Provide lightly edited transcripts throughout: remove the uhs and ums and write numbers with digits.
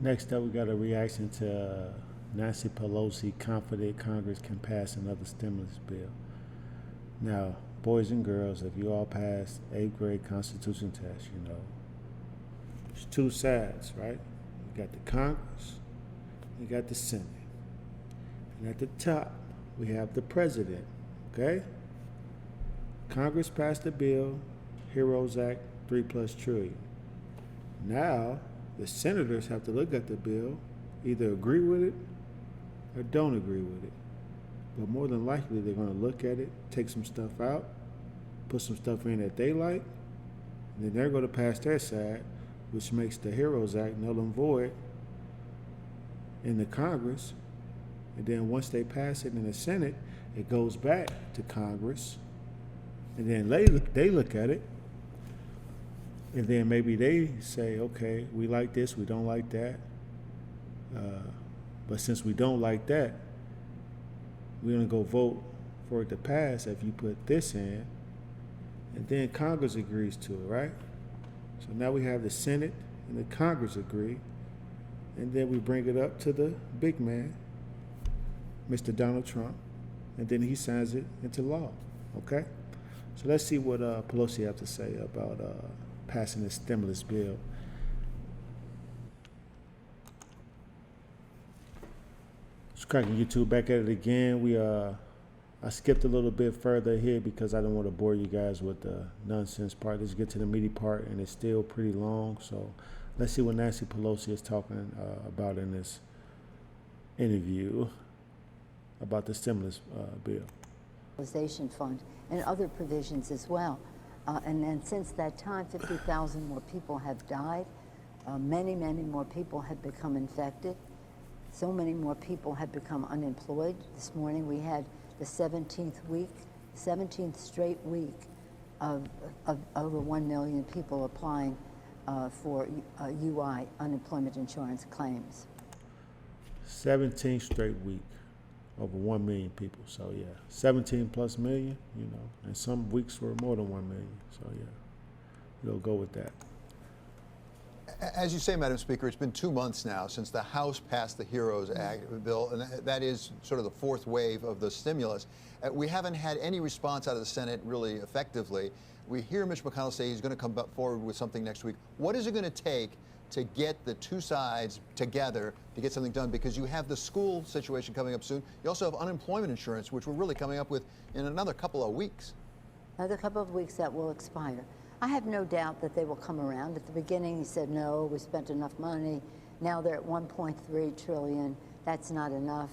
Next up, we got a reaction to Nancy Pelosi confident Congress can pass another stimulus bill. Now, boys and girls, if you all passed 8th grade Constitution test, you know, there's two sides, right? You got the Congress, you got the Senate. And at the top, we have the president, okay? Congress passed the bill, HEROES Act, 3+ trillion. Now, the senators have to look at the bill, either agree with it or don't agree with it. But more than likely, they're going to look at it, take some stuff out, put some stuff in that they like, and then they're going to pass their side, which makes the HEROES Act null and void in the Congress. And then once they pass it in the Senate, it goes back to Congress. And then they look at it. And then maybe they say, okay, we like this, we don't like that. But since we don't like that, we're going to go vote for it to pass if you put this in. And then Congress agrees to it, right? So now we have the Senate and the Congress agree. And then we bring it up to the big man, Mr. Donald Trump. And then he signs it into law, okay? So let's see what Pelosi have to say about passing this stimulus bill. It's cracking YouTube back at it again. I skipped a little bit further here because I don't want to bore you guys with the nonsense part. Let's get to the meaty part, and it's still pretty long. So let's see what Nancy Pelosi is talking about in this interview about the stimulus bill. Fund and other provisions as well. And then since that time, 50,000 more people have died. Many more people have become infected. So many more people have become unemployed. This morning we had the 17th straight week of over 1 million people applying for UI, unemployment insurance claims. 17th straight week. Over 1 million people. So yeah, 17+ million, you know, and some weeks were more than 1 million. So yeah, we'll go with that. As you say, Madam Speaker, it's been 2 months now since the House passed the HEROES Act bill, and that is sort of the fourth wave of the stimulus. We haven't had any response out of the Senate really effectively. We hear Mitch McConnell say he's going to come forward with something next week. What is it going to take to get the two sides together to get something done? Because you have the school situation coming up soon. You also have unemployment insurance, which we're really coming up with in another couple of weeks. Another couple of weeks that will expire. I have no doubt that they will come around. At the beginning, he said, no, we spent enough money. Now they're at 1.3 trillion. That's not enough.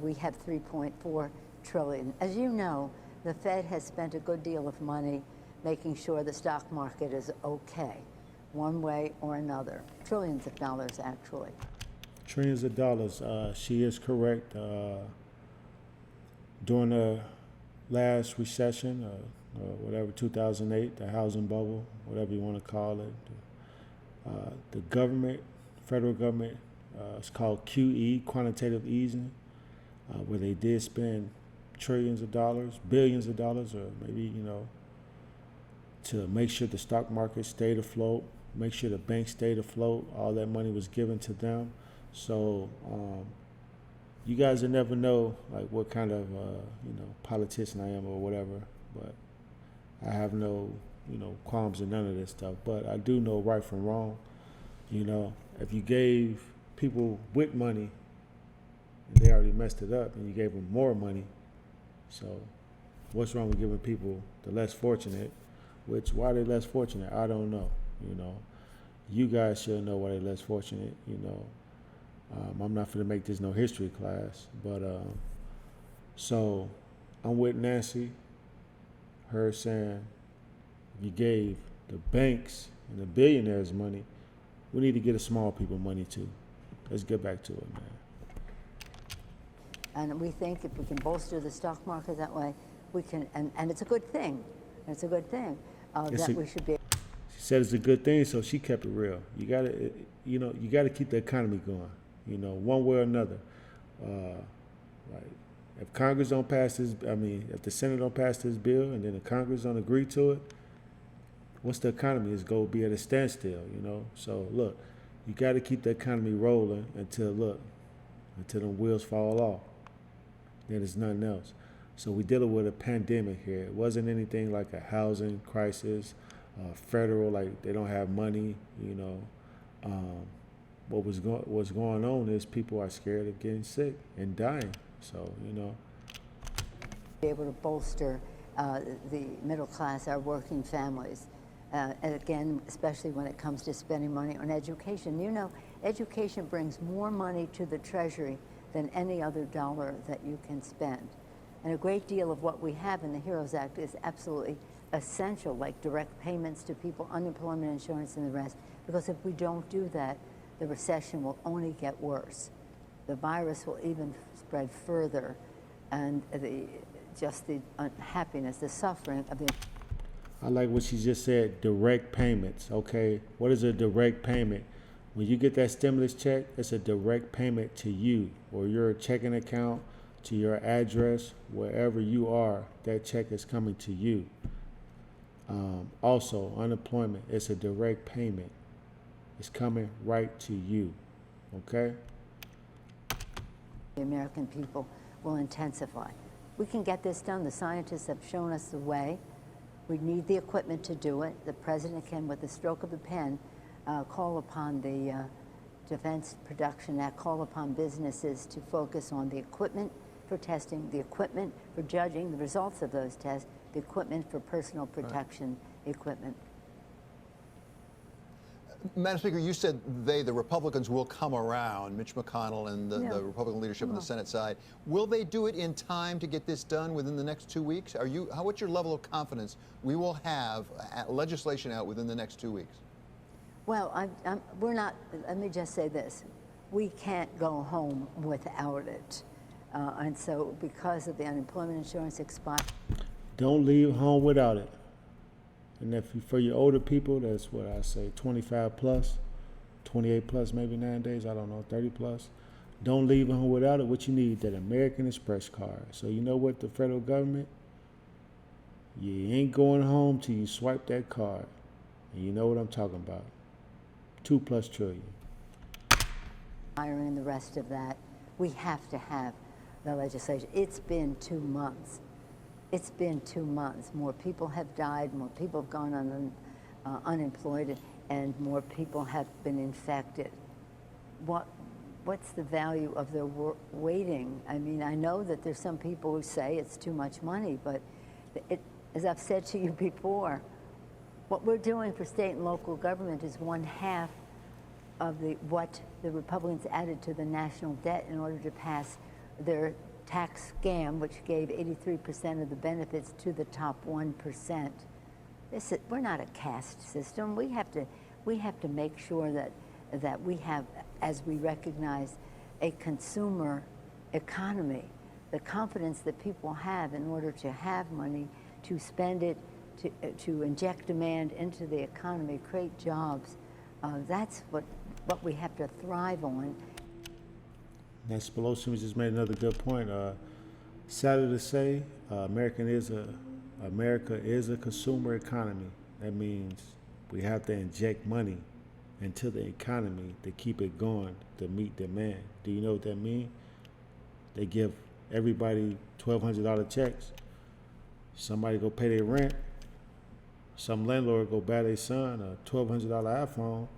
We have 3.4 trillion. As you know, the Fed has spent a good deal of money making sure the stock market is okay, one way or another. Trillions of dollars, actually. Trillions of dollars. She is correct. During the last recession, whatever, 2008, the housing bubble, whatever you want to call it, the government, federal government, it's called QE, quantitative easing, where they did spend trillions of dollars, billions of dollars, or maybe, you know, to make sure the stock market stayed afloat, make sure the banks stayed afloat. All that money was given to them. So you guys will never know like what kind of you know, politician I am or whatever, but I have no, you know, qualms in none of this stuff. But I do know right from wrong. You know, if you gave people with money and they already messed it up, and you gave them more money, so what's wrong with giving people the less fortunate? Which, why they less fortunate, I don't know. You know, you guys should know why they're less fortunate. You know, I'm not going to make this no history class, but so I'm with Nancy. Her saying, if you gave the banks and the billionaires money, we need to get the small people money too. Let's get back to it, man. And we think if we can bolster the stock market that way, we can, and it's a good thing. It's a good thing that we should be. She said it's a good thing, so she kept it real. You gotta, you know, you gotta keep the economy going. You know, one way or another. Right. If Congress don't pass this, if the Senate don't pass this bill, and then the Congress don't agree to it, what's the economy? It's going to be at a standstill. You know. So look, You got to keep the economy rolling until the wheels fall off. Then there's nothing else. So we're dealing with a pandemic here. It wasn't anything like a housing crisis, federal, like they don't have money, you know. What's going on is people are scared of getting sick and dying. So, you know. Be able to bolster the middle class, our working families. And again, especially when it comes to spending money on education. You know, education brings more money to the Treasury than any other dollar that you can spend. And a great deal of what we have in the HEROES Act is absolutely essential, like direct payments to people, unemployment insurance, and the rest. Because if we don't do that, the recession will only get worse. The virus will even spread further, and just the unhappiness, the suffering of the. I like what she just said, direct payments, okay? What is a direct payment? When you get that stimulus check, it's a direct payment to you or your checking account, to your address, wherever you are, that check is coming to you. Also, unemployment, it's a direct payment. It's coming right to you, okay? The American people will intensify. We can get this done. The scientists have shown us the way. We need the equipment to do it. The president can, with the stroke of a pen, call upon the Defense Production Act, call upon businesses to focus on the equipment for testing, the equipment for judging the results of those tests, the equipment for personal protection equipment. Madam Speaker, you said the Republicans will come around, Mitch McConnell and the Republican leadership on the Senate side. Will they do it in time to get this done within the next 2 weeks? What's your level of confidence we will have legislation out within the next 2 weeks? Well, we're not, let me just say this. We can't go home without it. And so because of the unemployment insurance expired. Don't leave home without it. And if for your older people, that's what I say, 25 plus, 28 plus maybe nowadays, I don't know, 30 plus. Don't leave home without it. What you need, that American Express card. So you know what, the federal government, you ain't going home till you swipe that card. And you know what I'm talking about. 2+ trillion. And the rest of that, we have to have the legislation. It's been 2 months. It's been 2 months. More people have died, more people have gone unemployed, and more people have been infected. What's the value of their waiting? I mean, I know that there's some people who say it's too much money, but as I've said to you before, what we're doing for state and local government is 1/2 of what the Republicans added to the national debt in order to pass their tax scam, which gave 83% of the benefits to the top 1%. We're not a caste system. We have to make sure that we have, as we recognize, a consumer economy, the confidence that people have in order to have money, to spend it, to inject demand into the economy, create jobs. That's what we have to thrive on. Nancy Pelosi just made another good point. Sadly to say, America is a consumer economy. That means we have to inject money into the economy to keep it going, to meet demand. Do you know what that means? They give everybody $1,200 checks. Somebody go pay their rent. Some landlord go buy their son a $1,200 iPhone,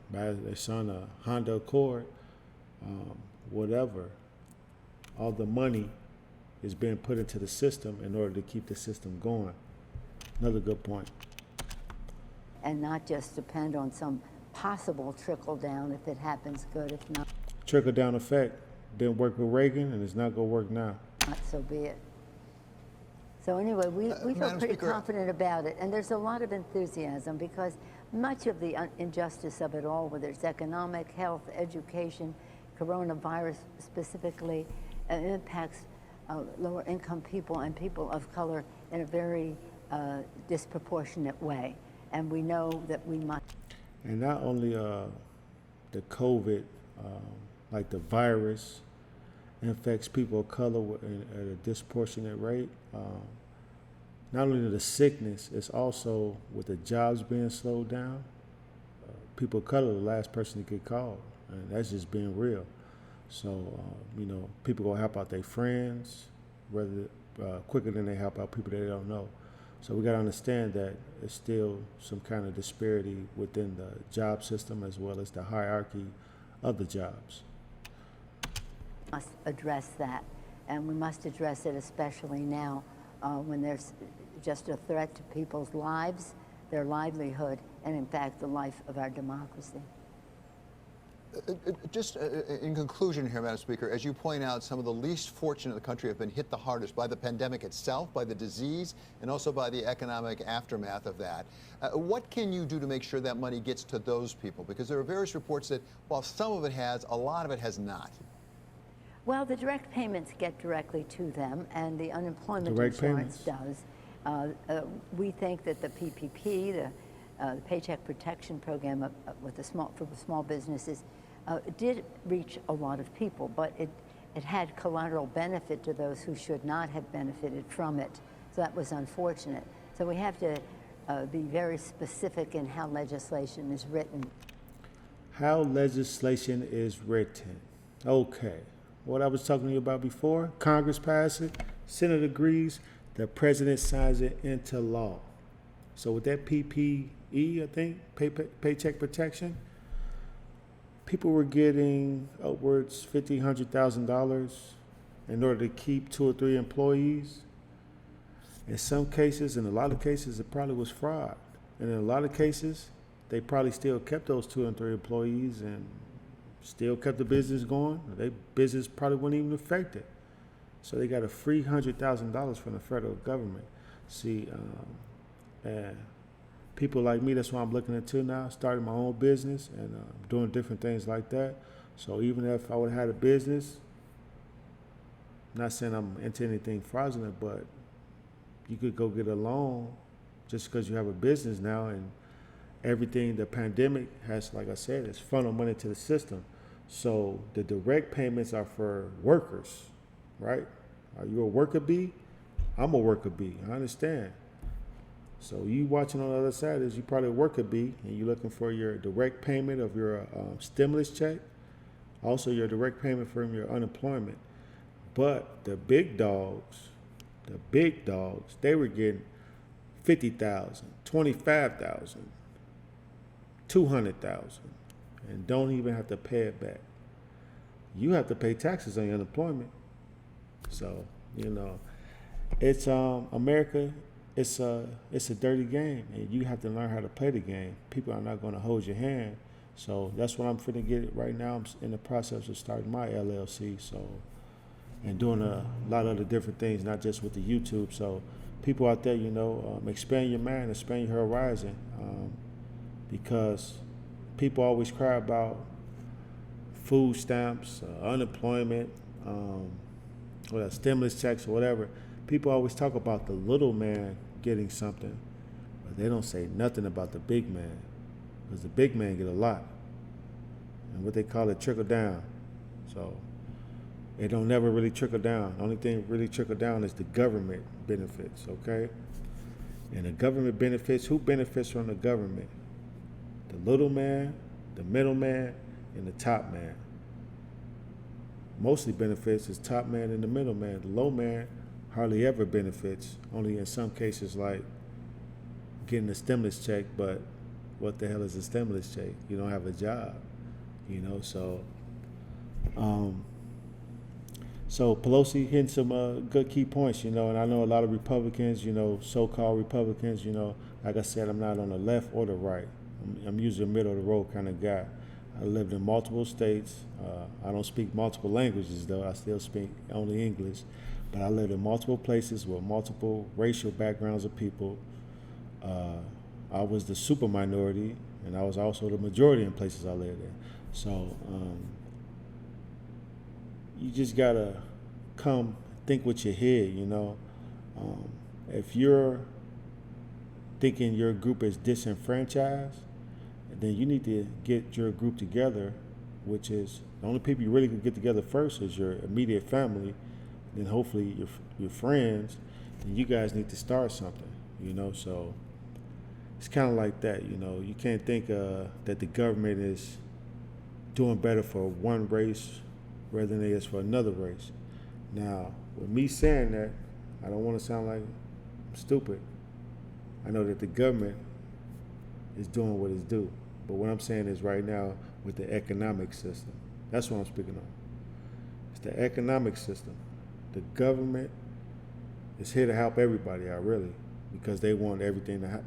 buy their son a Honda Accord. Whatever, all the money is being put into the system in order to keep the system going. Another good point. And not just depend on some possible trickle down. If it happens, good. If not, Trickle down effect didn't work with Reagan, and it's not going to work now. not so be it. So anyway, we feel Madam pretty Speaker, confident about it, and there's a lot of enthusiasm because much of the injustice of it all, whether it's economic, health, education, coronavirus specifically, impacts lower income people and people of color in a very disproportionate way. And we know that we must. And not only the COVID, like the virus, infects people of color at a disproportionate rate. Not only the sickness, it's also with the jobs being slowed down, people of color the last person to get called, and that's just being real. So, people gonna help out their friends rather quicker than they help out people they don't know. So we gotta understand that there's still some kind of disparity within the job system as well as the hierarchy of the jobs. Must address that, and we must address it especially now when there's just a threat to people's lives, their livelihood, and in fact the life of our democracy. Just in conclusion here, Madam Speaker, as you point out, some of the least fortunate in the country have been hit the hardest by the pandemic itself, by the disease, and also by the economic aftermath of that. What can you do to make sure that money gets to those people? Because there are various reports that while some of it has, a lot of it has not. Well, the direct payments get directly to them, and the unemployment Direct insurance payments. does. We think that the PPP, the Paycheck Protection Program for the small businesses, did reach a lot of people, but it had collateral benefit to those who should not have benefited from it. So that was unfortunate. So we have to be very specific in how legislation is written. How legislation is written. Okay. What I was talking to you about before, Congress passes it, Senate agrees, the president signs it into law. So with that PPE, I think, Paycheck Protection, people were getting upwards $50,000, $100,000 in order to keep 2 or 3 employees. In some cases, in a lot of cases, it probably was fraud. And in a lot of cases, they probably still kept those 2 and 3 employees and still kept the business going. Their business probably wasn't even affected. So they got a free $100,000 from the federal government. See, and people like me, that's what I'm looking into now, starting my own business and doing different things like that. So even if I would have had a business, not saying I'm into anything fraudulent, but you could go get a loan just because you have a business now, and everything, the pandemic has, like I said, it's funneled money to the system. So the direct payments are for workers, right? Are you a worker bee? I'm a worker bee, I understand. So you watching on the other side is you probably a worker bee, and you're looking for your direct payment of your stimulus check, also your direct payment from your unemployment. But the big dogs, they were getting 50,000, 25,000, 200,000, and don't even have to pay it back. You have to pay taxes on your unemployment. So, it's America. It's a dirty game, and you have to learn how to play the game. People are not going to hold your hand. So that's what I'm finna get right now. I'm in the process of starting my LLC. So, and doing a lot of the different things, not just with the YouTube. So people out there, expand your mind, expand your horizon, because people always cry about food stamps, unemployment, stimulus checks or whatever. People always talk about the little man getting something, but they don't say nothing about the big man, because the big man get a lot, and what they call it trickle down. So it don't never really trickle down. The only thing really trickle down is the government benefits, okay? And the government benefits, who benefits from the government? The little man, the middle man, and the top man. Mostly benefits is top man and the middle man. The low man hardly ever benefits, only in some cases like getting a stimulus check, but what the hell is a stimulus check? You don't have a job, so Pelosi hitting some good key points, and I know a lot of Republicans, so-called Republicans, like I said, I'm not on the left or the right. I'm usually a middle of the road kind of guy. I lived in multiple states. I don't speak multiple languages, though. I still speak only English. But I lived in multiple places with multiple racial backgrounds of people. I was the super minority, and I was also the majority in places I lived in. So you just gotta think with your head, if you're thinking your group is disenfranchised, then you need to get your group together, which is the only people you really can get together first is your immediate family, then hopefully your friends, and you guys need to start something, so it's kind of like that, you know. You can't think that the government is doing better for one race rather than it is for another race. Now, with me saying that, I don't want to sound like I'm stupid. I know that the government is doing what it's due. But what I'm saying is right now with the economic system, that's what I'm speaking on. It's the economic system. The government is here to help everybody out, really, because they want everything to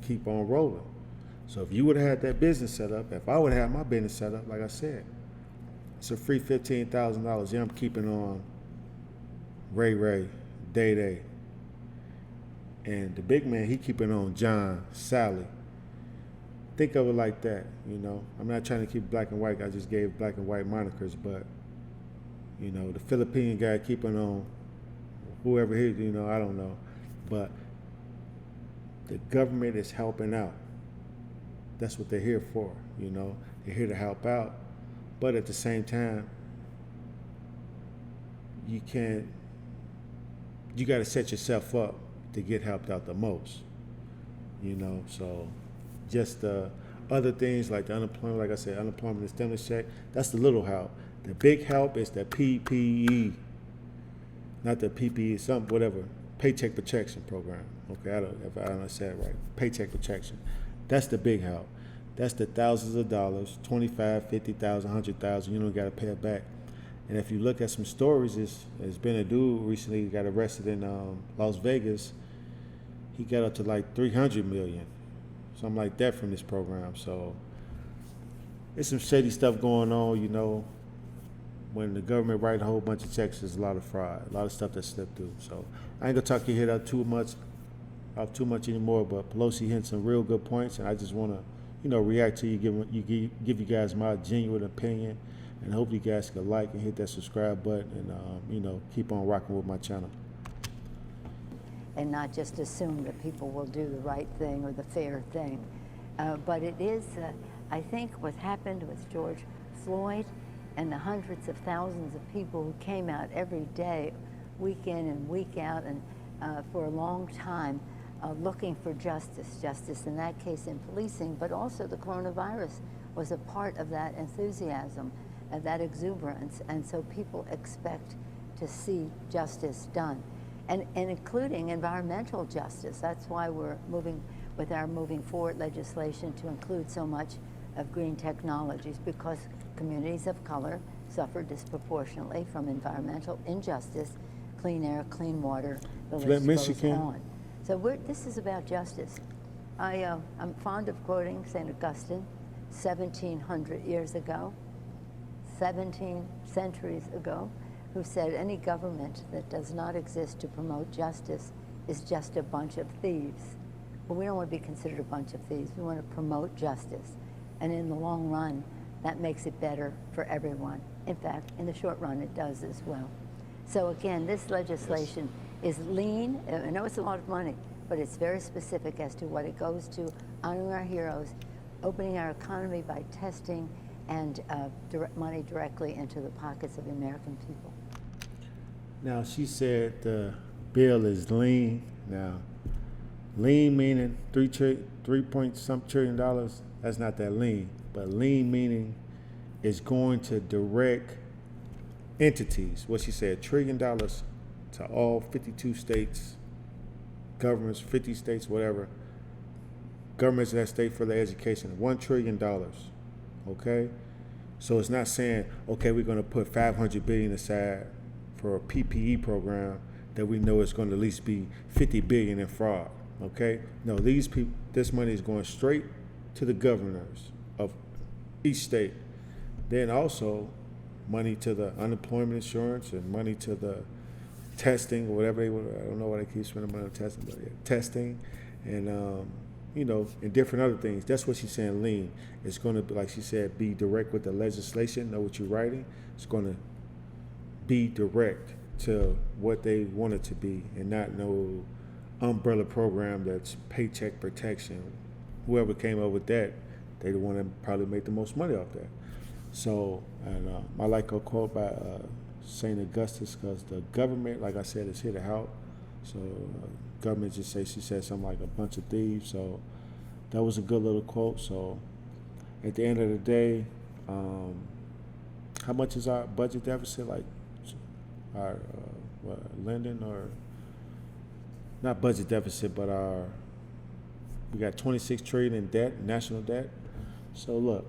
keep on rolling. So if you would have had that business set up, if I would have had my business set up, like I said, it's a free $15,000. Yeah, I'm keeping on Ray, Day, and the big man, he keeping on John, Sally. Think of it like that, you know. I'm not trying to keep black and white. I just gave black and white monikers, but you know, the Philippine guy keeping on whoever he, you know, I don't know, but the government is helping out. That's what they're here for, you know. They're here to help out, but at the same time, you got to set yourself up to get helped out the most, you know. So just other things like the unemployment, like I said, unemployment and stimulus check, that's the little help. The big help is the PPE, not the PPE, something, whatever, Paycheck Protection Program. Okay, I don't, if I don't say it right, Paycheck Protection. That's the big help. That's the thousands of dollars, 25, 50,000, 100,000. You don't got to pay it back. And if you look at some stories, there's been a dude recently who got arrested in Las Vegas. He got up to like 300 million, something like that from this program. So there's some shady stuff going on, you know. When the government write a whole bunch of checks, there's a lot of fraud, a lot of stuff that slipped through. So I ain't gonna talk your head out too much anymore. But Pelosi hit some real good points, and I just wanna, you know, react to you, give you guys my genuine opinion, and hope you guys can like and hit that subscribe button, and you know, keep on rocking with my channel. And not just assume that people will do the right thing or the fair thing. But it is, I think, what happened with George Floyd and the hundreds of thousands of people who came out every day, week in and week out, and for a long time, looking for justice in that case in policing, but also the coronavirus was a part of that enthusiasm, that exuberance, and so people expect to see justice done. And including environmental justice. That's why we're moving with our moving forward legislation to include so much of green technologies, because communities of color suffer disproportionately from environmental injustice, clean air, clean water, the list goes on. So this is about justice. I'm fond of quoting St. Augustine, 1,700 years ago, 17 centuries ago, who said any government that does not exist to promote justice is just a bunch of thieves. But we don't want to be considered a bunch of thieves. We want to promote justice. And in the long run, that makes it better for everyone. In fact, in the short run, it does as well. So again, this legislation is lean. I know it's a lot of money, but it's very specific as to what it goes to: honoring our heroes, opening our economy by testing, and money directly into the pockets of the American people. Now, she said the bill is lean. Now, lean meaning 3 point some trillion dollars, that's not that lean. But lean meaning is going to direct entities, what she said, $1 trillion to all 52 states, governments, 50 states, whatever, governments of that state for their education, $1 trillion, okay? So it's not saying, okay, we're gonna put $500 billion aside for a PPE program that we know is going to at least be $50 billion in fraud. Okay, no, this money is going straight to the governors of each state. Then also money to the unemployment insurance and money to the testing, or whatever they want. I don't know why they keep spending money on testing, but yeah, testing and you know, and different other things. That's what she's saying. Lean. It's going to be, like she said, be direct with the legislation. Know what you're writing. It's going to be direct to what they want it to be, and not no umbrella program that's paycheck protection. Whoever came up with that, they the one that probably make the most money off that. So, and I like a quote by St. Augustine, because the government, like I said, is here to help. So government just say, she said something like a bunch of thieves. So that was a good little quote. So at the end of the day, how much is our budget deficit? Like our lending, or not budget deficit, but we got 26 trillion in debt, national debt. So look,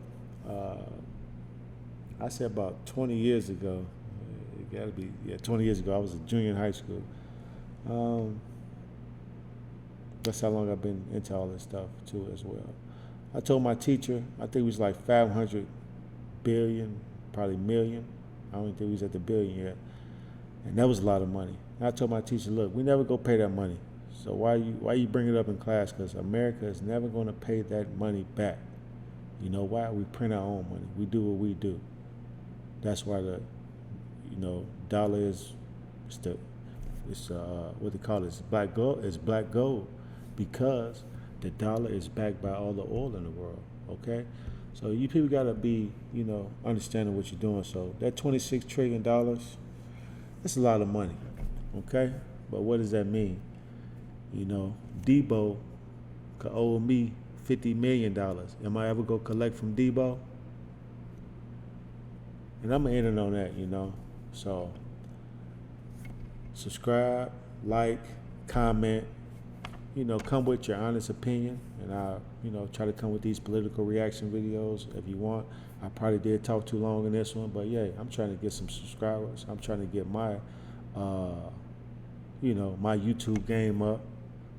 I said about 20 years ago, it got to be 20 years ago. I was a junior in high school. That's how long I've been into all this stuff too, as well. I told my teacher, I think it was like 500 billion, probably million. I don't think we was at the billion yet, and that was a lot of money. And I told my teacher, look, we never go pay that money. So why you bring it up in class? Because America is never going to pay that money back. You know why? We print our own money. We do what we do. That's why the dollar is what they call it, it's black gold. It's black gold because the dollar is backed by all the oil in the world. Okay, so you people gotta be understanding what you're doing. So that $26 trillion, that's a lot of money. Okay, but what does that mean? Debo could owe me $50 million. Am I ever gonna collect from Debo? And I'm gonna end it on that, So subscribe, like, comment, come with your honest opinion, and I'll, try to come with these political reaction videos if you want. I probably did talk too long in this one, but yeah, I'm trying to get some subscribers. I'm trying to get my, my YouTube game up.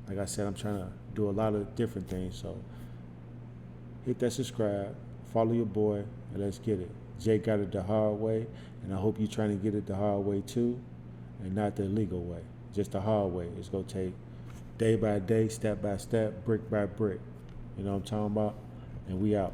Like I said, I'm trying to do a lot of different things. So hit that subscribe, follow your boy, and let's get it. Jay got it the hard way, and I hope you're trying to get it the hard way too, and not the illegal way, just the hard way. It's going to take day by day, step by step, brick by brick. You know what I'm talking about? And we out.